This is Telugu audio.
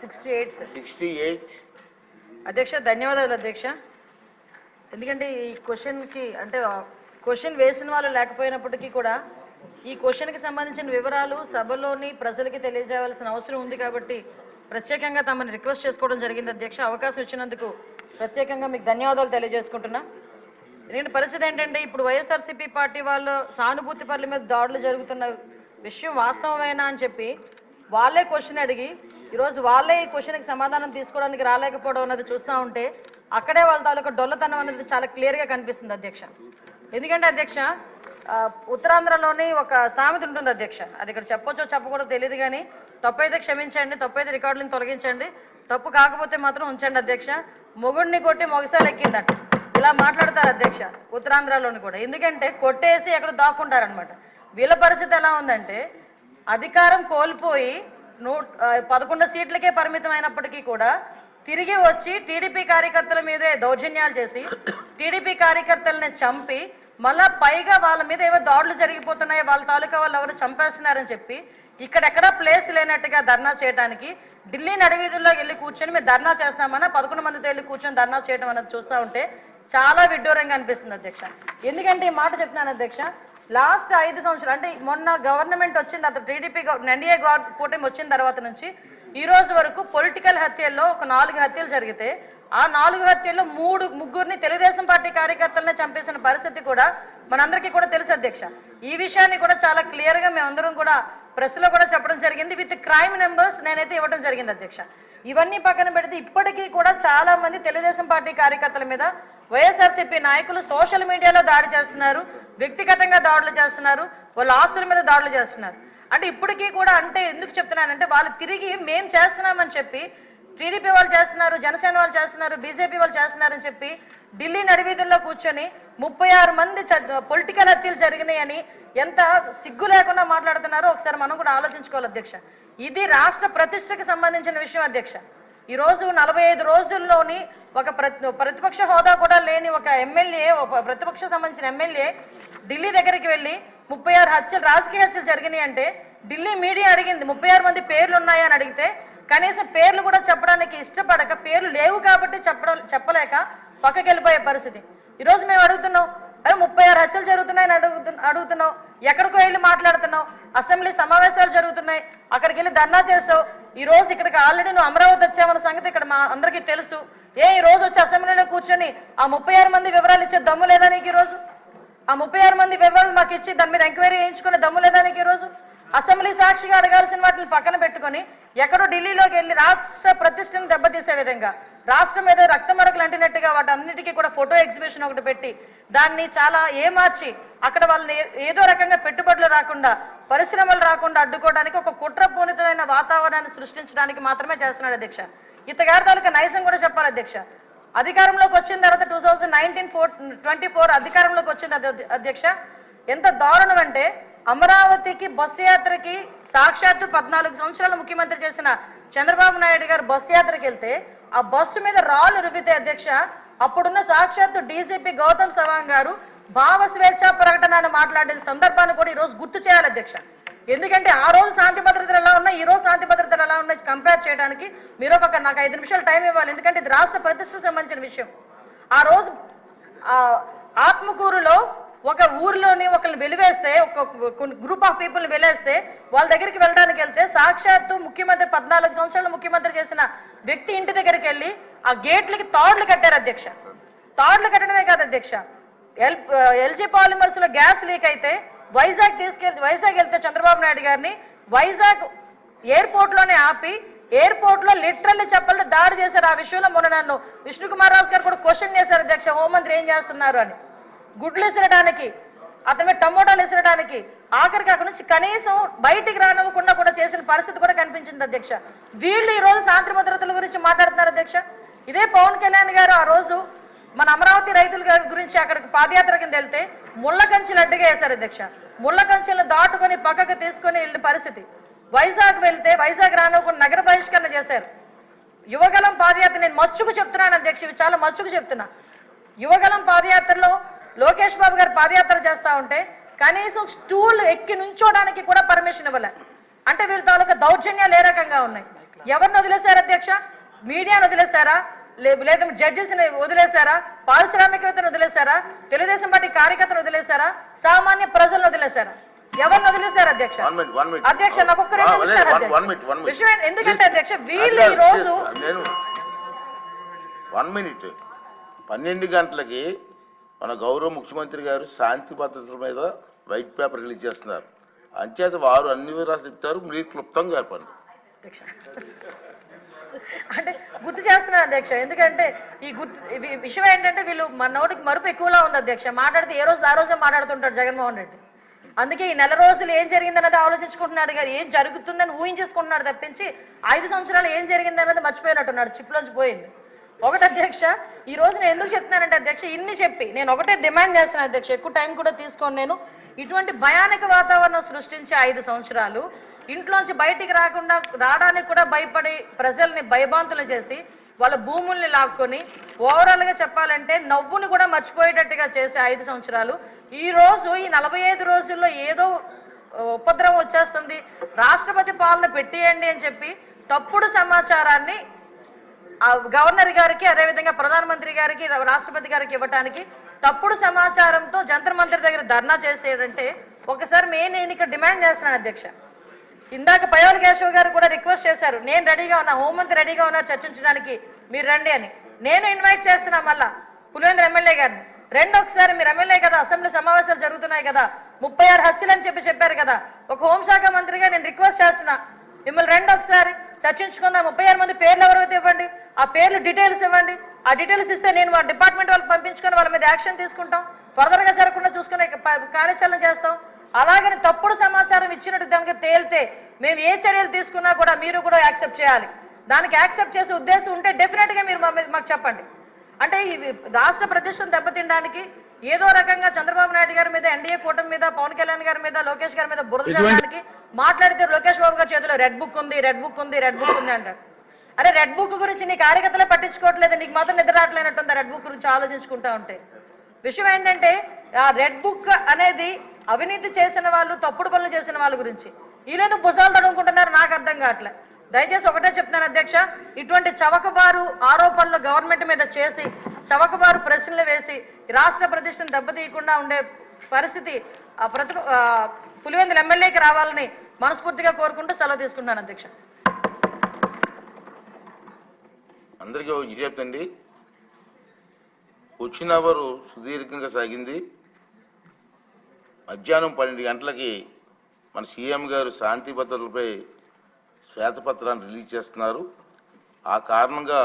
68 సార్. 68. అధ్యక్ష ధన్యవాదాలు అధ్యక్ష. ఎందుకంటే ఈ క్వశ్చన్కి అంటే క్వశ్చన్ వేసిన వాళ్ళు లేకపోయినప్పటికీ కూడా ఈ క్వశ్చన్కి సంబంధించిన వివరాలు సభలోని ప్రజలకి తెలియజేయవలసిన అవసరం ఉంది కాబట్టి ప్రత్యేకంగా తమని రిక్వెస్ట్ చేసుకోవడం జరిగింది అధ్యక్ష. అవకాశం ఇచ్చినందుకు ప్రత్యేకంగా మీకు ధన్యవాదాలు తెలియజేసుకుంటున్నా. ఎందుకంటే పరిస్థితి ఏంటంటే ఇప్పుడు వైఎస్ఆర్సీపీ పార్టీ వాళ్ళు సానుభూతి పనుల మీద దాడులు జరుగుతున్న విషయం వాస్తవమేనా అని చెప్పి వాళ్ళే క్వశ్చన్ అడిగి ఈరోజు వాళ్ళే ఈ క్వశ్చన్కి సమాధానం తీసుకోవడానికి రాలేకపోవడం అన్నది చూస్తూ ఉంటే అక్కడే వాళ్ళ తాలూకా డొల్లతనం అనేది చాలా క్లియర్గా కనిపిస్తుంది అధ్యక్ష. ఎందుకంటే అధ్యక్ష ఉత్తరాంధ్రలోని ఒక సామెత ఉంటుంది అధ్యక్ష, అది ఇక్కడ చెప్పొచ్చో చెప్పకూడదో తెలియదు కానీ తప్పైతే క్షమించండి, తప్పైతే రికార్డులను తొలగించండి, తప్పు కాకపోతే మాత్రం ఉంచండి అధ్యక్ష. మొగుడిని కొట్టి మొగసాలు ఎక్కిందట ఇలా మాట్లాడతారు అధ్యక్ష ఉత్తరాంధ్రలోని కూడా. ఎందుకంటే కొట్టేసి ఎక్కడ దాక్కుంటారనమాట. వీళ్ళ పరిస్థితి ఎలా ఉందంటే అధికారం కోల్పోయి 11 సీట్లకే పరిమితం అయినప్పటికీ కూడా తిరిగి వచ్చి టీడీపీ కార్యకర్తల మీదే దౌర్జన్యాలు చేసి టీడీపీ కార్యకర్తలని చంపి మళ్ళా పైగా వాళ్ళ మీద ఏవో దాడులు జరిగిపోతున్నాయి, వాళ్ళ తాలూకా వాళ్ళు ఎవరు చంపేస్తున్నారని చెప్పి ఇక్కడెక్కడా ప్లేస్ లేనట్టుగా ధర్నా చేయడానికి ఢిల్లీ నడివీధుల్లో వెళ్ళి కూర్చొని మేము ధర్నా చేస్తామన్నా 11 మందితో వెళ్ళి కూర్చొని ధర్నా చేయడం అన్నది చూస్తూ ఉంటే చాలా విడ్డూరంగా అనిపిస్తుంది అధ్యక్ష. ఎందుకంటే ఈ మాట చెప్తున్నాను అధ్యక్ష, లాస్ట్ 5 సంవత్సరాలు అంటే మొన్న గవర్నమెంట్ వచ్చిన తర్వాత టీడీపీ ఎన్డీఏ కూటమి వచ్చిన తర్వాత నుంచి ఈ రోజు వరకు పొలిటికల్ హత్యల్లో ఒక 4 హత్యలు జరిగితే ఆ 4 హత్యల్లో ముగ్గురిని తెలుగుదేశం పార్టీ కార్యకర్తలనే చంపేసిన పరిస్థితి కూడా మనందరికీ కూడా తెలుసు అధ్యక్ష. ఈ విషయాన్ని కూడా చాలా క్లియర్గా మేమందరం కూడా ప్రెస్లో కూడా చెప్పడం జరిగింది, విత్ క్రైమ్ నెంబర్స్ నేనైతే ఇవ్వడం జరిగింది అధ్యక్ష. ఇవన్నీ పక్కన పెడితే ఇప్పటికీ కూడా చాలా మంది తెలుగుదేశం పార్టీ కార్యకర్తల మీద వైఎస్ఆర్సీపీ నాయకులు సోషల్ మీడియాలో దాడి చేస్తున్నారు, వ్యక్తిగతంగా దాడులు చేస్తున్నారు, వాళ్ళ ఆస్తుల మీద దాడులు చేస్తున్నారు. అంటే ఇప్పటికీ కూడా అంటే ఎందుకు చెప్తున్నానంటే వాళ్ళు తిరిగి మేము చేస్తున్నామని చెప్పి టీడీపీ వాళ్ళు చేస్తున్నారు, జనసేన వాళ్ళు చేస్తున్నారు, బీజేపీ వాళ్ళు చేస్తున్నారని చెప్పి ఢిల్లీ నడివీధుల్లో కూర్చొని 36 మంది పొలిటికల్ హత్యలు జరిగినాయని ఎంత సిగ్గు లేకుండా మాట్లాడుతున్నారో ఒకసారి మనం కూడా ఆలోచించుకోవాలి అధ్యక్ష. ఇది రాష్ట్ర ప్రతిష్టకి సంబంధించిన విషయం అధ్యక్ష. ఈరోజు 45 రోజుల్లోని ఒక ప్రతిపక్ష హోదా కూడా లేని ఒక ఎమ్మెల్యే, ఒక ప్రతిపక్ష సంబంధించిన ఎమ్మెల్యే ఢిల్లీ దగ్గరికి వెళ్ళి 36 హత్యలు రాజకీయ హత్యలు జరిగినాయి అంటే ఢిల్లీ మీడియా అడిగింది 36 మంది పేర్లు ఉన్నాయా అని అడిగితే కనీసం పేర్లు కూడా చెప్పడానికి ఇష్టపడక పేర్లు లేవు కాబట్టి చెప్పలేక పక్కకి వెళ్ళిపోయే పరిస్థితి. ఈరోజు మేము అడుగుతున్నాం, అరే 36 హత్యలు జరుగుతున్నాయని అడుగుతున్నావు, ఎక్కడికో వెళ్ళి మాట్లాడుతున్నావు, అసెంబ్లీ సమావేశాలు జరుగుతున్నాయి అక్కడికి వెళ్ళి ధర్నా చేసావు, ఈ రోజు ఇక్కడికి ఆల్రెడీ నువ్వు అమరావతి వచ్చావన్న సంగతి ఇక్కడ మా అందరికీ తెలుసు. ఈ రోజు వచ్చి అసెంబ్లీలో కూర్చొని ఆ 36 మంది వివరాలు ఇచ్చే దమ్ము లేదా నీకు ఈరోజు? ఆ 36 మంది వివరాలు మాకు ఇచ్చి దాని మీద ఎంక్వైరీ చేయించుకునే దమ్ము లేదా నీకు ఈరోజు? అసెంబ్లీ సాక్షిగా అడగాల్సిన వాటిని పక్కన పెట్టుకొని ఎక్కడో ఢిల్లీలోకి వెళ్ళి రాష్ట్ర ప్రతిష్టను దెబ్బతీసే విధంగా రాష్ట్రం మీద రక్తమరకలు అంటినట్టుగా వాటన్నిటికీ కూడా ఫోటో ఎగ్జిబిషన్ ఒకటి పెట్టి దాన్ని చాలా ఏమార్చి అక్కడ వాళ్ళని ఏదో రకంగా పెట్టుబడులు రాకుండా పరిశ్రమలు రాకుండా అడ్డుకోవడానికి ఒక కుట్రపూరితమైన వాతావరణాన్ని సృష్టించడానికి మాత్రమే చేస్తున్నాడు అధ్యక్ష. ఇతగారి తాలూకా నైజం కూడా చెప్పాలి అధ్యక్ష. అధికారంలోకి వచ్చిన తర్వాత 2024 అధికారంలోకి వచ్చింది అధ్యక్ష. ఎంత దారుణం అంటే అమరావతికి బస్సు యాత్రకి సాక్షాత్తు 14 సంవత్సరాలు ముఖ్యమంత్రి చేసిన చంద్రబాబు నాయుడు గారు బస్సు యాత్రకి వెళ్తే ఆ బస్సు మీద రాళ్ళు రువితే అధ్యక్ష అప్పుడున్న సాక్షాత్తు డీజీపీ గౌతమ్ సవాంగ్ గారు భావ స్వేచ్ఛ ప్రకటన మాట్లాడిన సందర్భాన్ని కూడా ఈరోజు గుర్తు చేయాలి అధ్యక్ష. ఎందుకంటే ఆ రోజు శాంతి భద్రతలు ఎలా ఉన్నాయి, ఈ రోజు శాంతి భద్రతలు ఎలా ఉన్నాయి కంపేర్ చేయడానికి మీరు నాకు 5 నిమిషాలు టైం ఇవ్వాలి. ఎందుకంటే ఇది రాష్ట్ర ప్రతిష్టకు సంబంధించిన విషయం. ఆ రోజు ఆత్మకూరులో ఒక ఊరిలోని ఒకరిని వెలివేస్తే ఒక గ్రూప్ ఆఫ్ పీపుల్ని వెలేస్తే వాళ్ళ దగ్గరికి వెళ్ళడానికి వెళ్తే సాక్షాత్తు ముఖ్యమంత్రి 14 సంవత్సరాలు ముఖ్యమంత్రి చేసిన వ్యక్తి ఇంటి దగ్గరికి వెళ్ళి ఆ గేట్లకి తాడులు కట్టారు అధ్యక్ష. తాడులు కట్టడమే కాదు అధ్యక్ష, ఎల్జీ పాలిమర్స్ లో గ్యాస్ లీక్ అయితే వైజాగ్ వెళ్తే చంద్రబాబు నాయుడు గారిని వైజాగ్ ఎయిర్పోర్ట్ లోనే ఆపి ఎయిర్పోర్ట్ లో లిటరల్లీ చెప్పాలంటే దాడి చేశారు. ఆ విషయంలో మొన్న నన్ను విష్ణుకుమార్ రాజు గారు కూడా క్వశ్చన్ చేశారు అధ్యక్ష, హోంమంత్రి ఏం చేస్తున్నారు అని. గుడ్లు ఇసరడానికి, అతని మీద టమోటాలు ఇసరడానికి, ఆఖరికి అక్కడి నుంచి కనీసం బయటికి రానివ్వకుండా కూడా చేసిన పరిస్థితి కూడా కనిపించింది అధ్యక్ష. వీళ్ళు ఈ రోజు శాంతి భద్రతల గురించి మాట్లాడుతున్నారు అధ్యక్ష. ఇదే పవన్ కళ్యాణ్ గారు ఆ రోజు మన అమరావతి రైతుల గురించి అక్కడికి పాదయాత్ర కింద వెళ్తే ముళ్ళ కంచెలు అడ్డుగా వేశారు అధ్యక్ష. ముళ్ళ కంచెలను దాటుకొని పక్కకు తీసుకొని వెళ్ళిన పరిస్థితి. వైజాగ్ వెళ్తే వైజాగ్ రానివ్వకుండా నగర బహిష్కరణ చేశారు. యువగలం పాదయాత్ర నేను మచ్చుకు చెప్తున్నాను అధ్యక్ష, ఇవి చాలా మచ్చుకు చెప్తున్నా. యువగలం పాదయాత్రలో లోకేష్ బాబు గారు పాదయాత్ర చేస్తూ ఉంటే కనీసం స్టూల్ ఎక్కి నుంచోడానికి కూడా పర్మిషన్ ఇవ్వలే. అంటే వీళ్ళ తాలూకా దౌర్జన్యాలు ఏ రకంగా ఉన్నాయి. ఎవరిని వదిలేశారు అధ్యక్ష? మీడియాను వదిలేశారా? లేదా జడ్జెస్ని వదిలేశారా? పారిశ్రామికవేత్తను వదిలేశారా? తెలుగుదేశం పార్టీ కార్యకర్తను వదిలేశారా? సామాన్య ప్రజలను వదిలేశారా? ఎవరిని వదిలేశారు అధ్యక్ష? అధ్యక్ష నాకు ఒక్క 2 నిమిషాలు విషయం ఎందుకంటే అధ్యక్ష వీళ్ళు ఈ రోజు 1 మినిట్ 12 గంటలకి మన గౌరవ ముఖ్యమంత్రి గారు శాంతి భద్రతల మీద వైట్ పేపర్ రిలీజ్ చేస్తున్నారు. అంచేత వారు అన్ని వివరాలు చెప్తారు, మీరు క్లుప్తంగా చెప్పండి. అంటే గుర్తు చేస్తున్నారు అధ్యక్ష, ఎందుకంటే ఈ విషయం ఏంటంటే వీళ్ళు మన నోటికి మరుపు ఎక్కువలా ఉంది అధ్యక్ష. మాట్లాడితే ఏ రోజు ఆ రోజే మాట్లాడుతుంటాడు జగన్మోహన్ రెడ్డి. అందుకే ఈ నెల రోజులు ఏం జరిగిందన్నది ఆలోచించుకుంటున్నాడు కానీ ఏం జరుగుతుందని ఊహించేసుకుంటున్నాడు తప్పించి 5 సంవత్సరాలు ఏం జరిగిందన్నది మర్చిపోయినట్టున్నాడు, చిప్లోంచి పోయింది. ఒకటి అధ్యక్ష, ఈ రోజు నేను ఎందుకు చెప్తున్నానంటే అధ్యక్ష ఇన్ని చెప్పి నేను ఒకటే డిమాండ్ చేస్తున్నాను అధ్యక్ష, ఎక్కువ టైం కూడా తీసుకోను నేను. ఇటువంటి భయానక వాతావరణం సృష్టించి 5 సంవత్సరాలు ఇంట్లోంచి బయటికి రావడానికి కూడా భయపడి ప్రజల్ని భయభాంతులు చేసి వాళ్ళ భూముల్ని లాక్కొని ఓవరాల్గా చెప్పాలంటే నవ్వుని కూడా మర్చిపోయేటట్టుగా చేసే 5 సంవత్సరాలు ఈ రోజు ఈ 45 రోజుల్లో ఏదో ఉపద్రవం వచ్చేస్తుంది, రాష్ట్రపతి పాలన పెట్టేయండి అని చెప్పి తప్పుడు సమాచారాన్ని గవర్నర్ గారికి అదేవిధంగా ప్రధానమంత్రి గారికి రాష్ట్రపతి గారికి ఇవ్వటానికి తప్పుడు సమాచారంతో జంతర్ మంతర్ దగ్గర ధర్నా చేసేదంటే ఒకసారి నేను ఇక్కడ డిమాండ్ చేస్తున్నాను అధ్యక్ష. ఇందాక పయోల్ కేశవ్ గారు కూడా రిక్వెస్ట్ చేశారు, నేను రెడీగా ఉన్నా, హోంమంత్రి రెడీగా ఉన్నా చర్చించడానికి, మీరు రండి అని. నేను ఇన్వైట్ చేస్తున్నా మళ్ళా పులివెందుల ఎమ్మెల్యే గారిని, రెండు ఒకసారి మీరు ఎమ్మెల్యే కదా, అసెంబ్లీ సమావేశాలు జరుగుతున్నాయి కదా, 36 హత్యలు అని చెప్పారు కదా, ఒక హోంశాఖ మంత్రిగా నేను రిక్వెస్ట్ చేస్తున్నా మిమ్మల్ని రెండు ఒకసారి చర్చించుకుందాం. 36 మంది పేర్లు ఎవరైతే ఇవ్వండి, ఆ పేర్లు డీటెయిల్స్ ఇవ్వండి. ఆ డీటెయిల్స్ ఇస్తే నేను మా డిపార్ట్మెంట్ వాళ్ళకి పంపించుకొని వాళ్ళ మీద యాక్షన్ తీసుకుంటాం, ఫర్దర్గా జరగకుండా చూసుకునే కార్యాచరణ చేస్తాం. అలాగని తప్పుడు సమాచారం ఇచ్చినట్టు దానికి తేలితే మేము ఏ చర్యలు తీసుకున్నా కూడా మీరు కూడా యాక్సెప్ట్ చేయాలి. దానికి యాక్సెప్ట్ చేసే ఉద్దేశం ఉంటే డెఫినెట్గా మీరు మాకు చెప్పండి. అంటే ఈ రాష్ట్ర ప్రతిష్టను దెబ్బతినడానికి ఏదో రకంగా చంద్రబాబు నాయుడు గారి మీద, ఎన్డీఏ కూటమి మీద, పవన్ కళ్యాణ్ గారి మీద, లోకేష్ గారి మీద బురద చల్లడానికి మాట్లాడితే లోకేష్ బాబు గారి చేతిలో రెడ్ బుక్ ఉంది అంటారు. అరే రెడ్ బుక్ గురించి నీ కార్యకర్తలే పట్టించుకోవట్లేదు, నీకు మాత్రం నిద్ర రావట్లేనట్టుంది రెడ్ బుక్ గురించి ఆలోచించుకుంటా ఉంటే. విషయం ఏంటంటే ఆ రెడ్ బుక్ అనేది అవినీతి చేసిన వాళ్ళు, తప్పుడు పనులు చేసిన వాళ్ళ గురించి. వీళ్ళేందుకు భుజాలు తడుముకుంటున్నారు నాకు అర్థం కావట్లే. దయచేసి ఒకటే చెప్తున్నాను అధ్యక్ష, ఇటువంటి చవకబారు ఆరోపణలు గవర్నమెంట్ మీద చేసి చవకబారు ప్రశ్నలు వేసి రాష్ట్ర ప్రతిష్టను దెబ్బతీయకుండా ఉండే పరిస్థితి పులివెందుల ఎమ్మెల్యేకి రావాలని మనస్ఫూర్తిగా కోరుకుంటూ సెలవు తీసుకుంటున్నాను అధ్యక్ష. అందరికీ చెప్తండి, వచ్చిన అవరు సుదీర్ఘంగా సాగింది. మధ్యాహ్నం 12 గంటలకి మన సీఎం గారు శాంతి భద్రతలపై శ్వేతపత్రాన్ని రిలీజ్ చేస్తున్నారు. ఆ కారణంగా